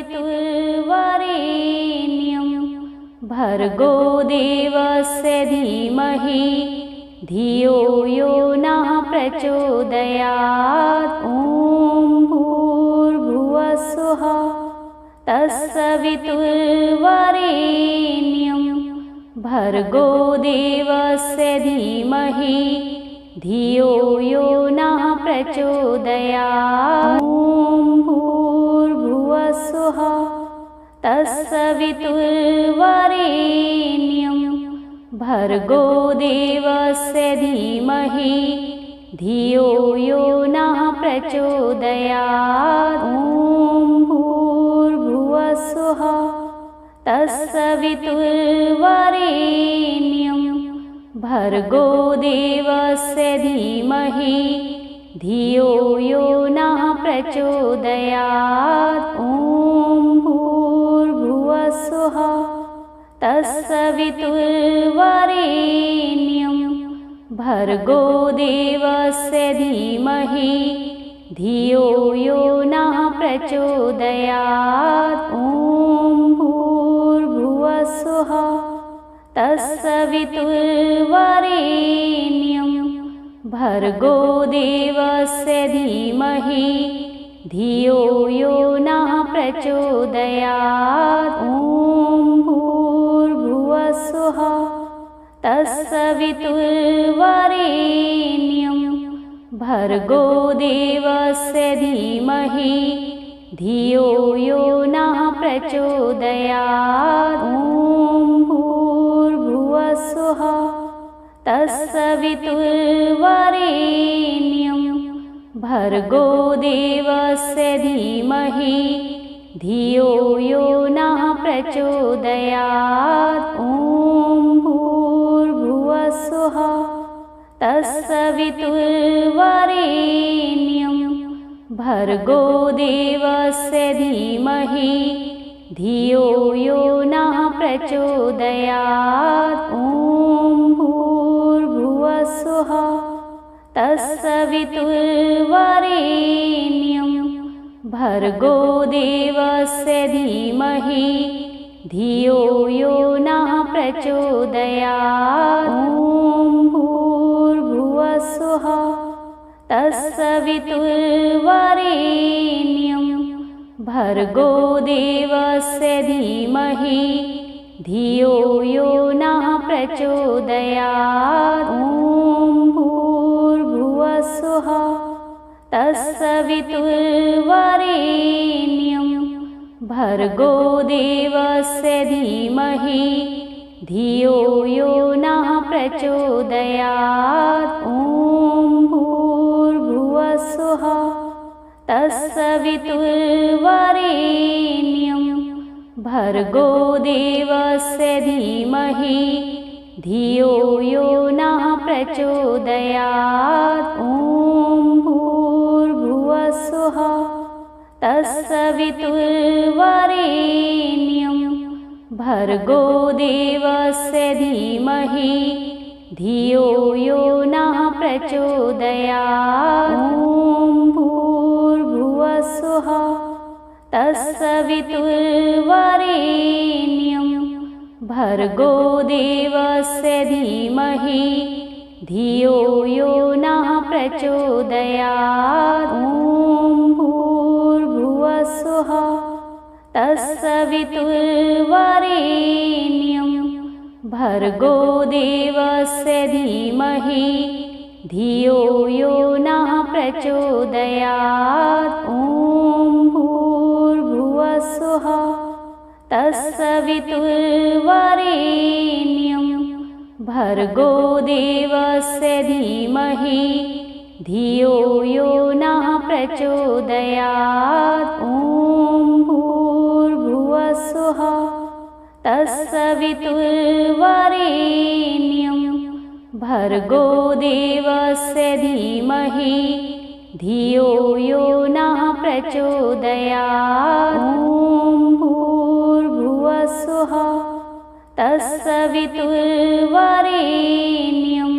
तत्सवितुर्वरेण्यं भर्गो देवस्य धीमहि धियो यो नः प्रचोदयात्। ॐ भूर्भुवः स्वः तत्सवितुर्वरेण्यं भर्गो देवस्य धीमहि धियो यो नः प्रचोदयात्। ॐ भूर्भुवः स्वः तत्सवितुर्वरेण्यं भर्गो देवस्य धीमहि धियो यो नः प्रचोदयात्। ॐ भूर्भुवः स्वः तत्सवितुर्वरेण्यं भर्गो देवस्य धीमहि धियो यो नः प्रचोदयात्। ॐ भूर्भुवः स्वः तत्सवितुर्वरेण्यं भर्गो देवस्य धीमहि धियो यो नः प्रचोदयात्। ॐ भूर्भुवः स्वः तत्सवितुर्वरेण्यं भर्गो देवस्य धीमहि धियो यो नः प्रचोदयात्। ॐ भूर्भुवः स्वः तत्सवितुर्वरेण्यं भर्गो देवस्य धीमहि धियो यो नः प्रचोदयात्। ॐ भूर्भुवः स्वः तत्सवितुर्वरेण्यं भर्गो देवस्य धीमहि धियो यो नः प्रचोदयात्। ॐ भूर्भुवः स्वः तत्सवितुर्वरेण्यं भर्गो देवस्य धीमहि धियो यो नः प्रचोदयात्। ॐ भूर्भुवः स्वः तत्सवितुर्वरेण्यं भर्गो देवस्य धीमहि धियो यो नः प्रचोदयात्। ॐ भूर्भुवः स्वः तत्सवितुर्वरेण्यं भर्गो देवस्य धीमहि धियो यो नः प्रचोदयात्। ॐ भूर्भुवः स्वः तत्सवितुर्वरेण्यं भर्गो देवस्य धीमहि धियो यो नः प्रचोदयात्। ॐ भूर्भुवः स्वः तत्सवितुर्वरेण्यं भर्गो देवस्य धीमहि धियो यो नः प्रचोदयात्। ॐ भूर्भुवः स्वः तत्सवितुर्वरेण्यं भर्गो देवस्य धीमहि धियो यो नः प्रचोदयात्। ॐ भूर्भुवः स्वः तत्सवितुर्वरेण्यं भर्गो देवस्य धीमहि धियो यो नः प्रचोदयात्। ॐ भूर्भुवः स्वः तत्सवितुर्वरेण्यं भर्गो देवस्य धीमहि धियो यो नः प्रचोदयात्। ॐ भूर्भुवः स्वः तत्सवितुर्वरेण्यं भर्गो देवस्य धीमहि धियो यो नः प्रचोदयात्। ॐ भूर्भुवः स्वः तत्सवितुर्वरेण्यं भर्गो देवस्य धीमहि धियो यो नः प्रचोदयात्। ॐ भूर्भुवः स्वः तत्सवितुर्वरेण्यं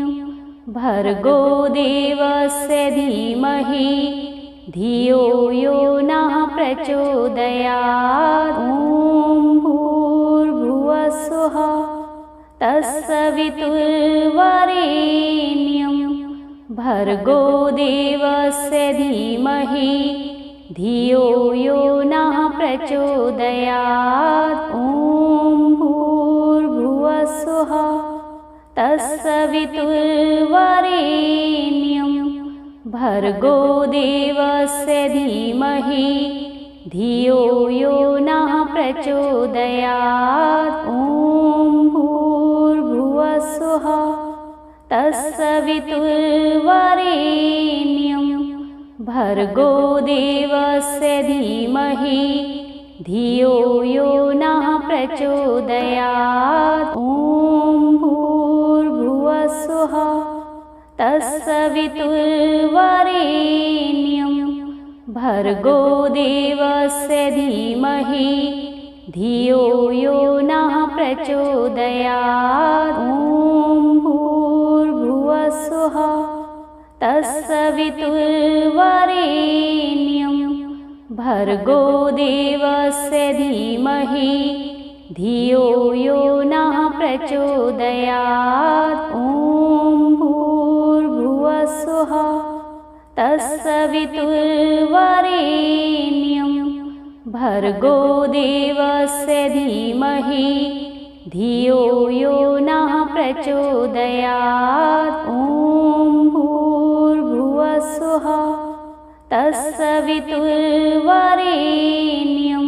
भर्गो देवस्य धीमहि धियो यो नः प्रचोदयात्। ॐ भूर्भुवः स्वः तत्सवितुर्वरेण्यं भर्गो देवस्य धीमहि धियो यो नः प्रचोदयात्। ॐ भूर्भुवः स्वः तत्सवितुर्वरेण्यं भर्गो देवस्य धीमहि धियो यो नः प्रचोदयात्। ॐ भूर्भुवः स्वः तत्सवितुर्वरेण्यं भर्गो देवस्य धीमहि धियो यो नः प्रचोदयात्। ॐ भूर्भुवः स्वः तत्सवितुर्वरेण्यं भर्गो देवस्य धीमहि धियो यो नः प्रचोदयात्। ॐ भूर्भुवः स्वः तत्सवितुर्वरेण्यं भर्गो देवस्य धीमहि धियो यो नः प्रचोदयात्। ॐ भूर्भुवः स्वः तत्सवितुर्वरेण्यं भर्गो देवस्य धीमहि धियो यो नः प्रचोदयात्। ॐ भूर्भुवः स्वः तत्सवितुर्वरेण्यं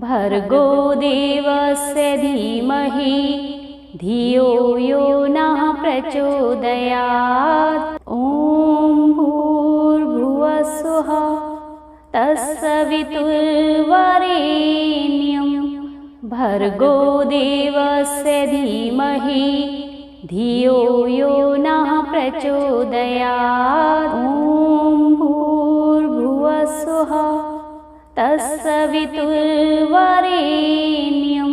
भर्गो देवस्य धीमहि धियो यो नः प्रचोदयात्। ॐ भूर्भुवः स्वः तत्सवितुर्वरेण्यं भर्गो देवस्य धीमहि धियो यो नः प्रचोदयात्। ॐ भूर्भुवः स्वः तत्सवितुर्वरेण्यं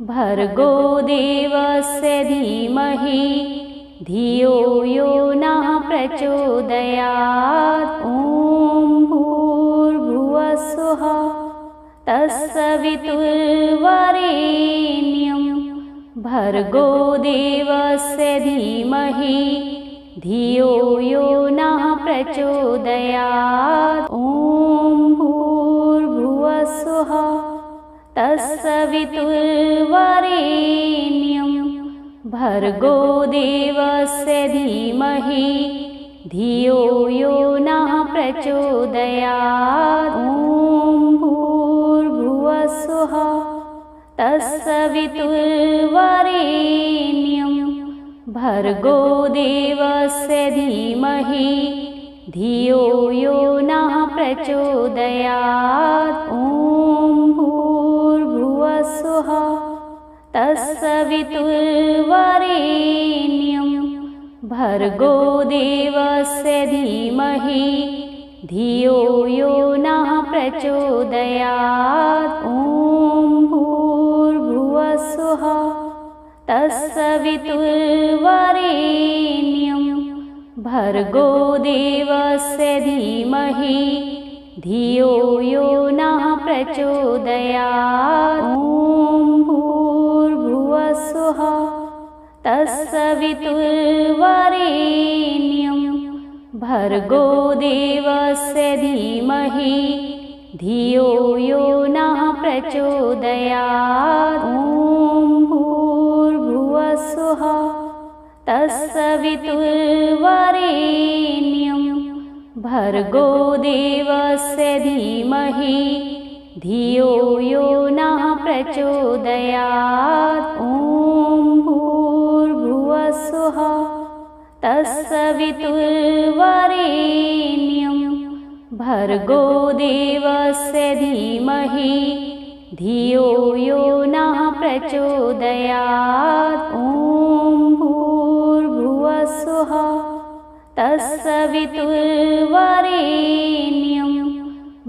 भर्गो देवस्य धीमहि धियो यो नः प्रचोदयात्। ॐ भूर्भुवः स्वः तत्सवितुर्वरेण्यं भर्गो देवस्य धीमहि धियो यो नः प्रचोदयात्। ॐ भूर्भुवः स्वः तत्सवितुर्वरेण्यं भर्गो देवस्य धीमहि धियो यो नः प्रचोदयात्। ॐ भूर्भुवः स्वः तत्सवितुर्वरेण्यं भर्गो देवस्य धीमहि धियो यो नः प्रचोदयात्। ॐ भूर्भुवः स्वः तत्सवितुर्वरेण्यं भर्गो देवस्य धीमहि धियो यो नः प्रचोदयात्। ॐ भूर्भुवः स्वः तत्सवितुर्वरेण्यं भर्गो देवस्य धीमहि धियो यो नः प्रचोदयात्। ॐ भूर्भुवः स्वः तत्सवितुर्वरेण्यं भर्गो देवस्य धीमहि धियो यो नः प्रचोदयात्। ॐ भूर्भुवः स्वः तत्सवितुर्वरेण्यं भर्गो देवस्य धीमहि धियो यो नः प्रचोदयात्। ॐ भूर्भुवः स्वः तत्सवितुर्वरेण्यं भर्गो देवस्य धीमहि धियो यो नः प्रचोदयात्। ॐ भूर्भुवः स्वः तत्सवितुर्वरेण्यं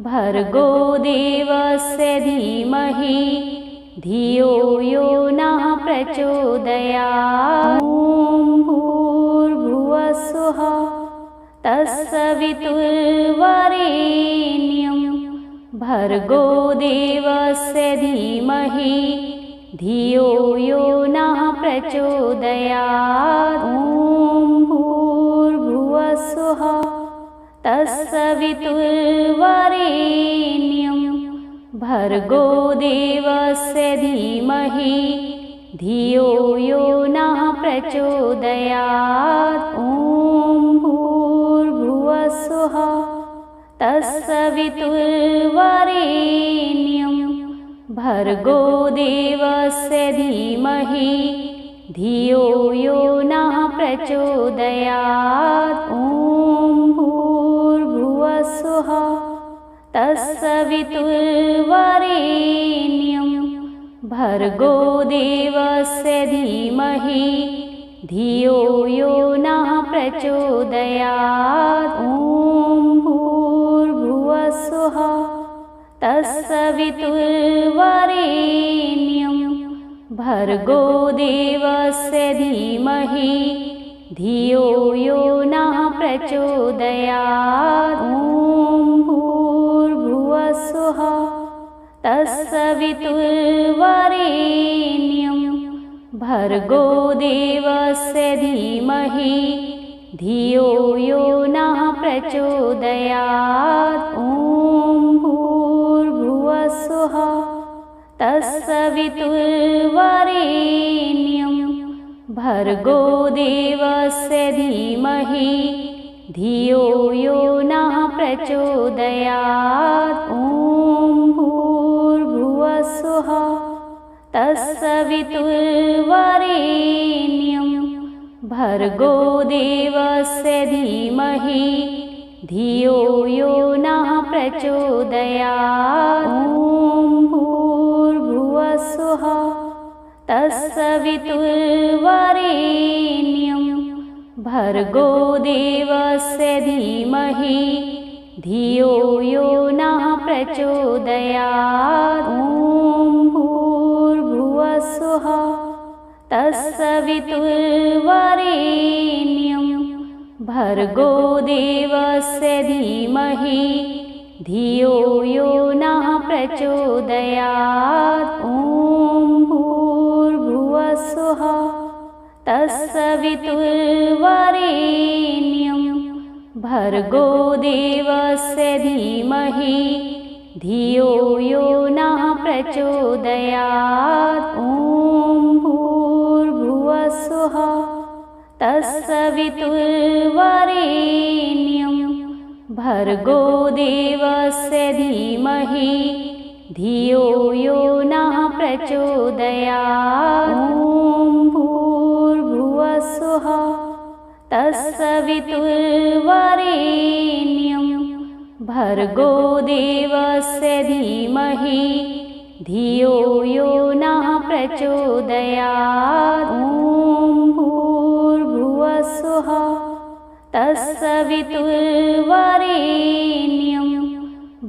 भर्गो देवस्य धीमहि धियो यो नः प्रचोदयात्। ॐ भूर्भुवः स्वः तत्सवितुर्वरेण्यं भर्गो देवस्य धीमहि धियो यो नः प्रचोदयात्। ॐ भूर्भुवस्सुः तत्सवितुर्वरेण्यं भर्गो देवस्य धीमहि धियो यो नः प्रचोदयात्। ॐ भूर्भुवस्सुः तत्सवितुर्वरेण्यं भर्गो देवस्य धीमहि धियो यो नः प्रचोदयात्। ॐ भूर्भुवस्सुः तत्सवितुर्वरेण्यं भर्गो देवस्य धीमहि धियो यो नः प्रचोदयात्। ॐ भूर्भुवस्सुः तत्सवितुर्वरेण्यं भर्गो देवस्य धीमहि धियो यो नः प्रचोदयात्। ॐ भूर्भुवस्सुः तत्सवितुर्वरेण्यं भर्गो देवस्य धीमहि धियो यो नः प्रचोदयात्। ॐ भूर्भुवस्सुः तत्सवितुर्वरेण्यं भर्गो देवस्य धीमहि धियो यो नः प्रचोदयात्। ॐ भूर्भुवस्सुः तत्सवितुर्वरेण्यं भर्गो देवस्य धीमहि धियो यो नः प्रचोदयात्। ॐ भूर्भुवस्सुः तत्सवितुर्वरेण्यं भर्गो देवस्य धीमहि धियो यो नः प्रचोदयात्। ॐ भूर्भुवस्सुः तत्सवितुर्वरेण्यं भर्गो देवस्य धीमहि धियो यो नः प्रचोदयात्। ॐ भूर्भुवस्सुः तत्सवितुर्वरेण्यं भर्गो देवस्य धीमहि धियो यो नः प्रचोदयात्। ॐ भूर्भुवस्सुः तत्सवितुर्वरेण्यं भर्गो देवस्य धीमहि धियो यो नः प्रचोदयात्। ॐ भूर्भुवस्सुः तत्सवितुर्वरेण्यं भर्गो देवस्य धीमहि धियो यो नः प्रचोदयात्। ॐ भूर्भुवस्सुः तत्सवितुर्वरेण्यं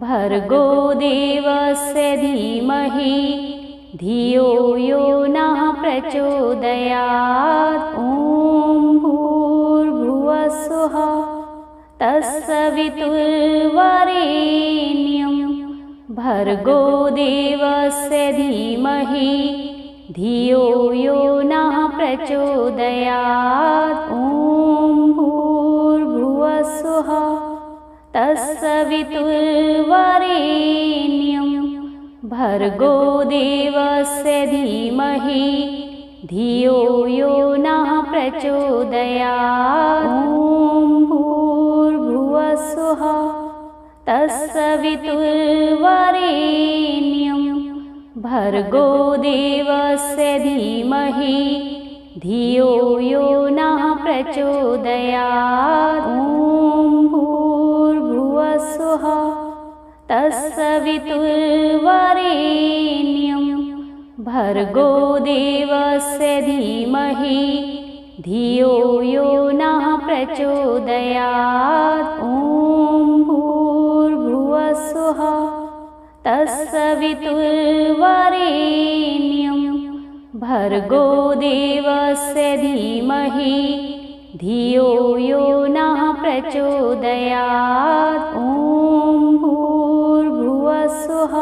भर्गो देवस्य धीमहि धियो यो नः प्रचोदयात्। ॐ भूर्भुवस्सुः तत्सवितुर्वरेण्यं भर्गो देवस्य धीमहि धियो यो नः प्रचोदयात्। ॐ भूर्भुवस्सुः तत्सवितुर्वरेण्यं भर्गो देवस्य धीमहि धियो यो नः प्रचोदयात्। ॐ भूर्भुवस्सुः तत्सवितुर्वरेण्यं भर्गो देवस्य धीमहि धियो यो नः प्रचोदयात्। ॐ भूर्भुवस्सुः तत्सवितुर्वरेण्यं भर्गो देवस्य धीमहि धियो यो नः प्रचोदयात्। ॐ भूर्भुवस्सुः तत्सवितुर्वरेण्यं भर्गो देवस्य धीमहि धियो यो नः प्रचोदयात्। ॐ भूर्भुवः स्वः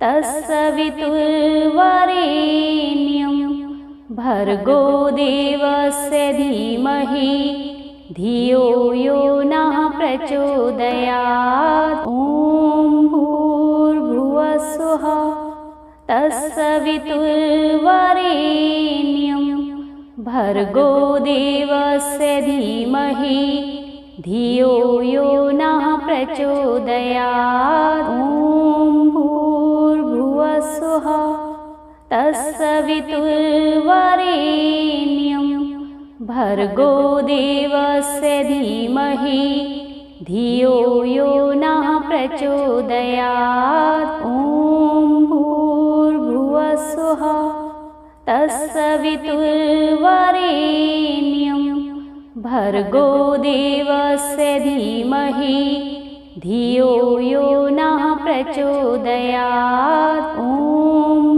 तत्सवितुर्वरेण्यं भर्गो देवस्य धीमहि धियो यो नः प्रचोदयात्। ॐ भूर्भुवः स्वः तत्सवितुर्वरेण्यं भर्गो देवस्य धीमहि धियो यो नः प्रचोदयात्। ॐ भूर्भुवः स्वः तत्सवितुर्वरेण्यं भर्गो देवस्य धीमहि धियो यो नः प्रचोदयात्। ॐ भूर्भुवः स्वः तत्सवितुर्वरेण्यं भर्गो देवस्य धीमहि धियो यो नः प्रचोदयात्। ॐ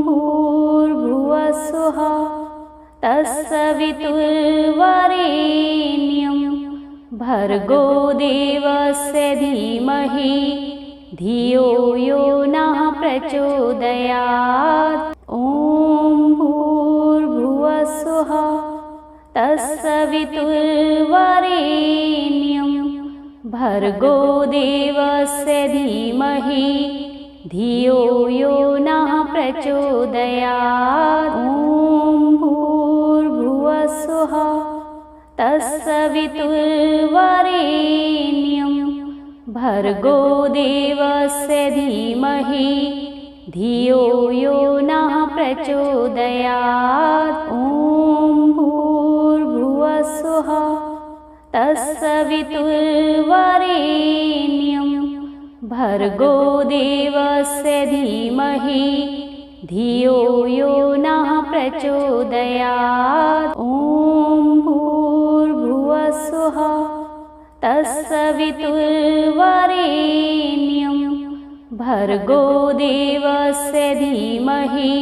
भूर्भुवः स्वः तत्सवितुर्वरेण्यं भर्गो देवस्य धीमहि धियो यो नः प्रचोदयात्। ॐ भूर्भुवः स्वः तत्सवितुर्वरेण्यं भर्गो देवस्य धीमहि धियो यो नः प्रचोदयात्। ॐ भूर्भुवः स्वः तत्सवितुर्वरेण्यं भर्गो देवस्य धीमहि धियो यो नः प्रचोदयात्। ॐ भूर्भुवः स्वः तत्सवितुर्वरेण्यं भर्गो देवस्य धीमहि धियो यो नः प्रचोदयात्। ॐ भूर्भुवः स्वः तत्सवितुर्वरेण्यं भर्गो देवस्य धीमहि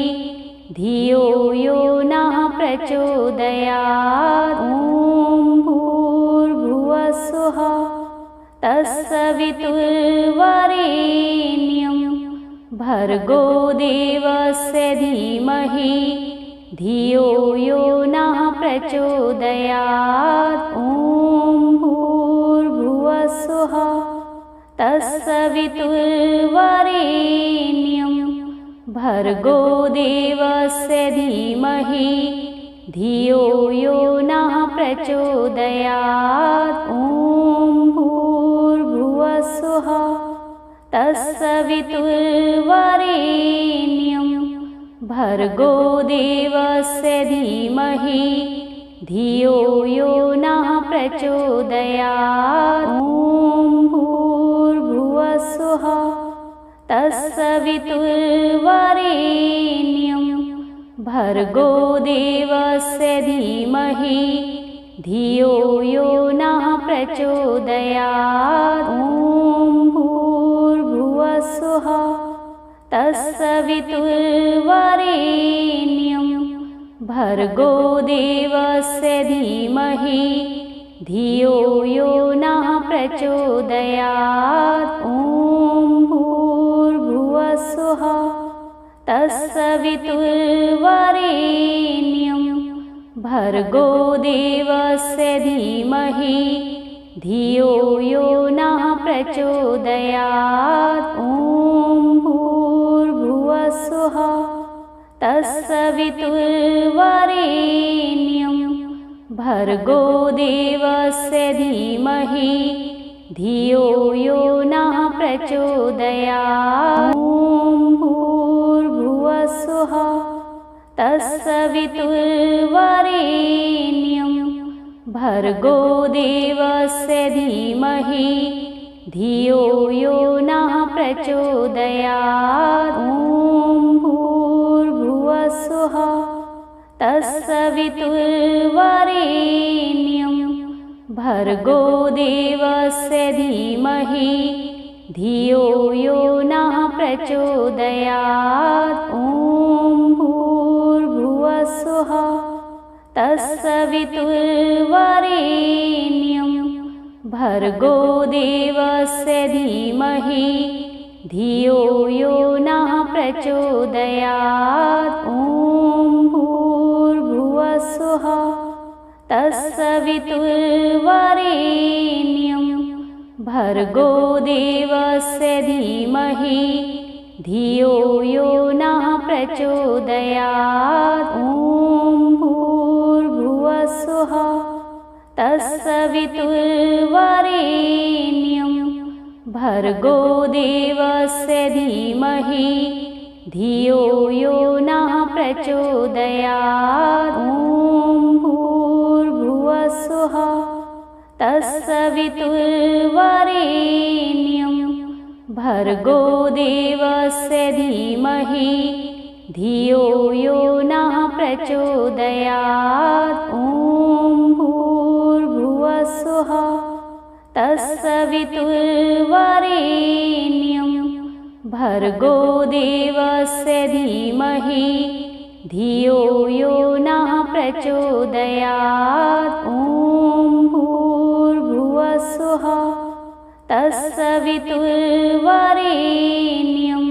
धियो यो नः प्रचोदयात्। ॐ भूर्भुवः स्वः तत्सवितुर्वरेण्यं भर्गो देवस्य धीमहि धियो यो नः प्रचोदयात्। ॐ भूर्भुवः स्वः तत्सवितुर्वरेण्यं भर्गो देवस्य धीमहि धियो यो नः प्रचोदयात्। ॐ भूर्भुवः स्वः तत्सवितुर्वरेण्यं भर्गो देवस्य धीमहि धियो यो नः प्रचोदयात्। ॐ भूर्भुवः स्वः तत्सवितुर्वरेण्यं भर्गो देवस्य धीमहि धियो यो नः प्रचोदयात्। ॐ भूर्भुवः स्वः तत्सवितुर्वरेण्यं भर्गो देवस्य धीमहि धियो यो नः प्रचोदयात्। ॐ भूर्भुवः स्वः तत्सवितुर्वरेण्यं भर्गो देवस्य धीमहि धियो यो नः प्रचोदयात्। ॐ भूर्भुवः स्वः तत्सवितुर्वरेण्यं भर्गो देवस्य धीमहि धियो यो नः प्रचोदयात्। ॐ भूर्भुवः स्वः तत्सवितुर्वरेण्यं भर्गो देवस्य धीमहि धियो यो नः प्रचोदयात्। ॐ भूर्भुवः स्वः तत्सवितुर्वरेण्यं भर्गो देवस्य धीमहि धियो यो नः प्रचोदयात्। ॐ भूर्भुवः स्वः तत्सवितुर्वरेण्यं भर्गो देवस्य धीमहि धियो यो नः प्रचोदयात्। ॐ भूर्भुवः स्वः तत्सवितुर्वरेण्यं भर्गो देवस्य धीमहि धियो यो नः प्रचोदयात्। ॐ भूर्भुवः स्वः तत्सवितुर्वरेण्यं भर्गो देवस्य धीमहि धियो यो नः प्रचोदयात्। ॐ भूर्भुवः स्वः तत्सवितुर्वरेण्यं भर्गो देवस्य धीमहि धियो यो नः प्रचोदयात्। ॐ भूर्भुवः स्वः तत्सवितुर्वरेण्यं भर्गो देवस्य धीमहि धियो यो नः प्रचोदयात्। ॐ भूर्भुवः स्वः तत्सवितुर्वरेण्यं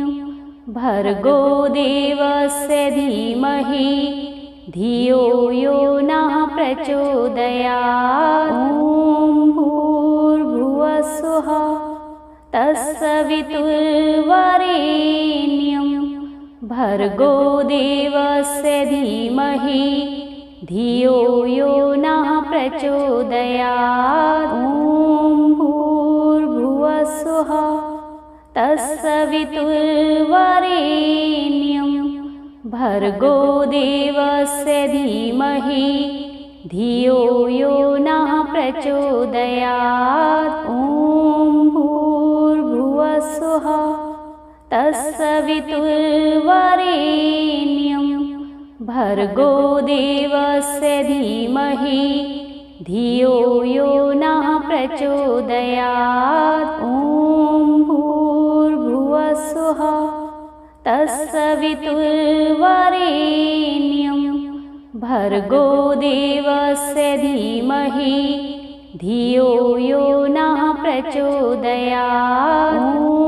भर्गो देवस्य धीमहि धियो यो नः प्रचोदयात्। ॐ भूर्भुवः स्वः तत्सवितुर्वरेण्यं भर्गो देवस्य धीमहि धियो यो नः प्रचोदयात्। ॐ भूर्भुवः स्वः तत्सवितुर्वरेण्यं भर्गो देवस्य धीमहि धियो यो नः प्रचोदयात्। ॐ भूर्भुवः स्वः तत्सवितुर्वरेण्यं भर्गो देवस्य धीमहि धियो यो नः प्रचोदयात्। ॐ भूर्भुवः स्वः तत्सवितुर्वरेण्यं भर्गो देवस्य धीमहि धियो यो नः प्रचोदयात्। ॐ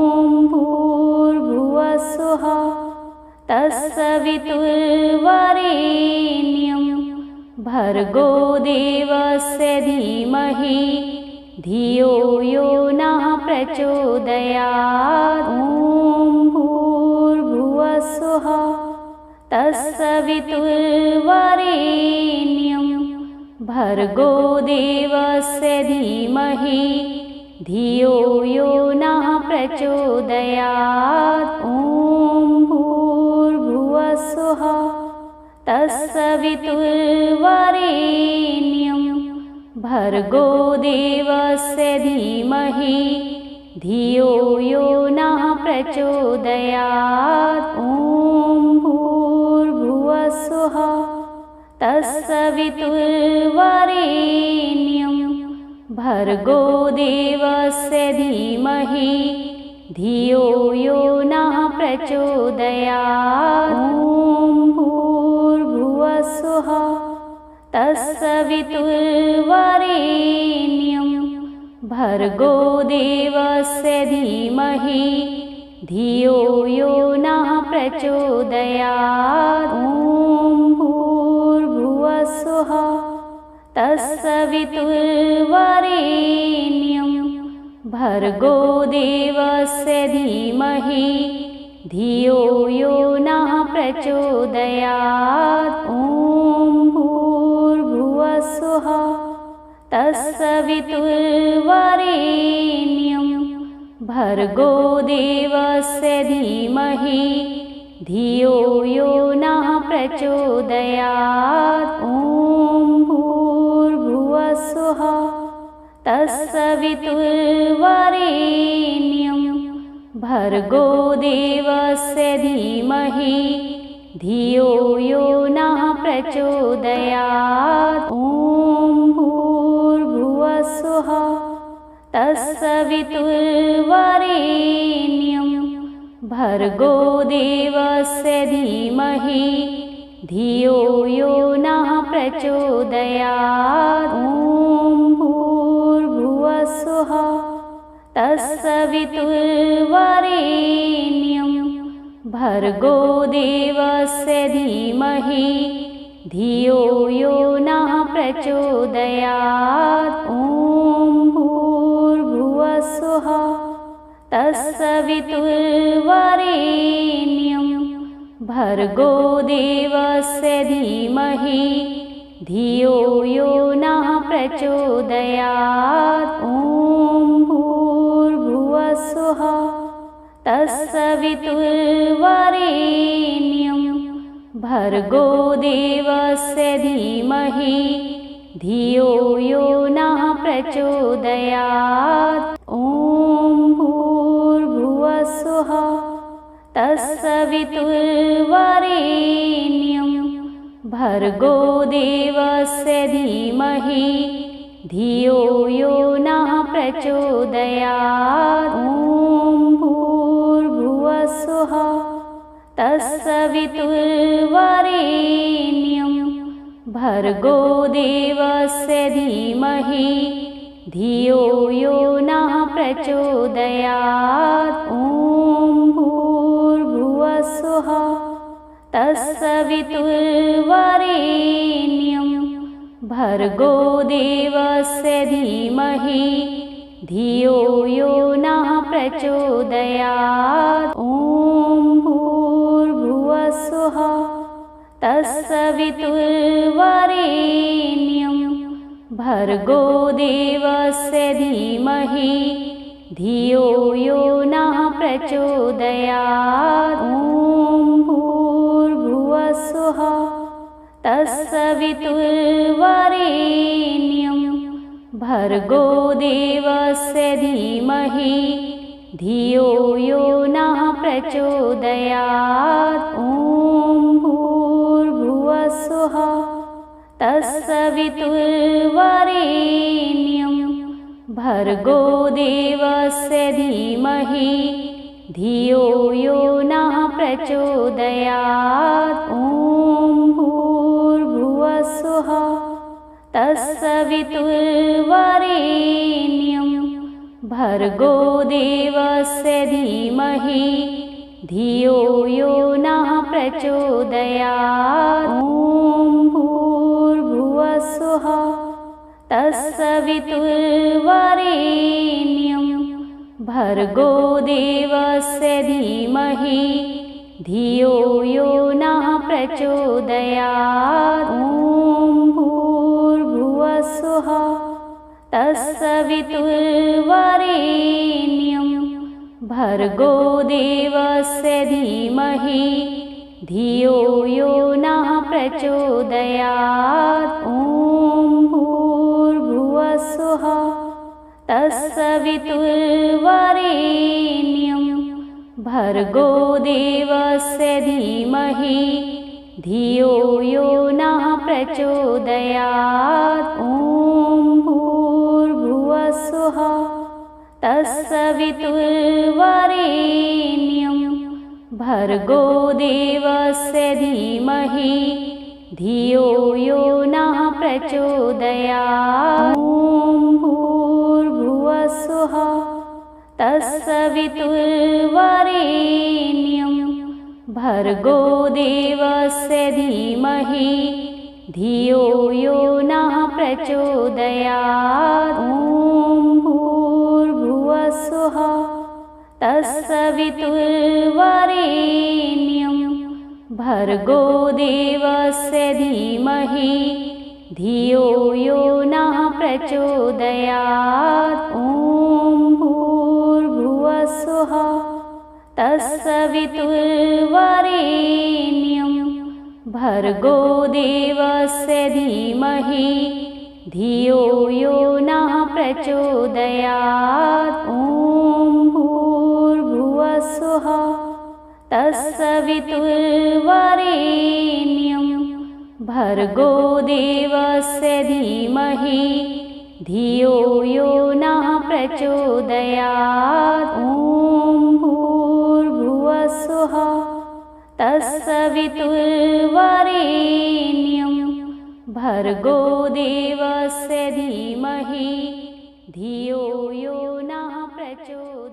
भूर्भुवः स्वः तत्सवितुर्वरेण्यं भर्गो देवस्य धीमहि धियो यो नः प्रचोदयात्। ॐ भूर्भुवः स्वः तत्सवितुर्वरेण्यं भर्गो देवस्य धीमहि धियो यो नः प्रचोदयात्। ॐ भूर्भुवः स्वः तत्सवितुर्वरेण्यं भर्गो देवस्य धीमहि धियो यो नः प्रचोदयात्। ॐ भूर्भुवः स्वः तत्सवितुर्वरेण्यं भर्गो देवस्य धीमहि धियो यो नः प्रचोदयात्। ॐ भूर्भुवः स्वः तत्सवितुर्वरेण्यं भर्गो देवस्य धीमहि धियो यो नः प्रचोदयात्। ॐ भूर्भुवः स्वः तत्सवितुर्वरेण्यं भर्गो देवस्य धीमहि धियो यो नः प्रचोदयात्। ॐ भूर्भुवः स्वः तत्सवितुर्वरेण्यं भर्गो देवस्य धीमहि धियो यो नः प्रचोदयात्। ॐ भूर्भुवः स्वः तत्सवितुर्वरेण्यं भर्गो देवस्य धीमहि धियो यो नः प्रचोदयात्। ॐ भूर्भुवः स्वः तत्सवितुर्वरेण्यं भर्गो देवस्य धीमहि धियो यो नः प्रचोदयात्। प्रचोदयात्। ॐ भूर्भुवस्सुः तत्सवितुर्वरेण्यं भर्गो देवस्य धीमहि धियो यो नः प्रचोदयात्। ॐ भूर्भुवस्सुः तत्सवितुर्वरेण्यं भर्गो देवस्य धीमहि धियो यो नः प्रचोदयात्। ॐ भूर्भुवस्सुः तत्सवितुर्वरेण्यं भर्गो देवस्य धीमहि धियो यो नः प्रचोदयात्। ॐ भूर्भुवस्सुः तत्सवितुर्वरेण्यं भर्गो देवस्य धीमहि धियो यो नः प्रचोदयात्। ॐ भूर्भुवस्सुः तत्सवितुर्वरेण्यं भर्गो देवस्य धीमहि धियो यो नः प्रचोदयात्। ॐ भूर्भुवस्सुः तत्सवितुर्वरेण्यं भर्गो देवस्य धीमहि धियो यो नः प्रचोदयात्। ॐ भूर्भुवस्सुः तत्सवितुर्वरेण्यं भर्गो देवस्य धीमहि धियो यो नः प्रचोदयात्। ॐ भूर्भुवस्सुः तत्सवितुर्वरेण्यं भर्गो देवस्य धीमहि धियो यो नः प्रचोदयात्। ॐ भूर्भुवस्सुः तत्सवितुर्वरेण्यं भर्गो देवस्य धीमहि धियो यो नः प्रचोदयात्। ॐ भूर्भुवस्सुः तत्सवितुर्वरेण्यं भर्गो देवस्य धीमहि धियो यो नः प्रचोदयात्। ॐ भूर्भुवस्सुः तत्सवितुर्वरेण्यं भर्गो देवस्य धीमहि धियो यो नः प्रचोदयात्। ॐ भूर्भुवस्सुः तत्सवितुर्वरेण्यं भर्गो देवस्य धीमहि धियो यो नः प्रचोदयात्। ॐ भूर्भुवस्सुः तत्सवितुर्वरेण्यं भर्गो देवस्य धीमहि धियो यो नः प्रचोदयात्। ॐ भूर्भुवस्सुः तत्सवितुर्वरेण्यं भर्गो देवस्य धीमहि धियो यो नः प्रचोदयात्। ॐ भूर्भुवस्सुः तत्सवितुर्वरेण्यं भर्गो देवस्य धीमहि धियो यो नः प्रचोदयात्। ॐ भूर्भुवस्सुः तत्सवितुर्वरेण्यं भर्गो देवस्य धीमहि धियो यो नः प्रचोदयात्। ॐ भूर्भुवस्सुः तत्सवितुर्वरेण्यं भर्गो देवस्य धीमहि धियो यो नः प्रचोदयात्। ॐ भूर्भुवस्सुः तत्सवितुर्वरेण्यं भर्गो देवस्य धीमहि धियो यो नः प्रचोदयात्। ॐ भूर्भुवस्सुः तत्सवितुर्वरेण्यं भर्गो देवस्य धीमहि धियो यो नः प्रचोदयात्।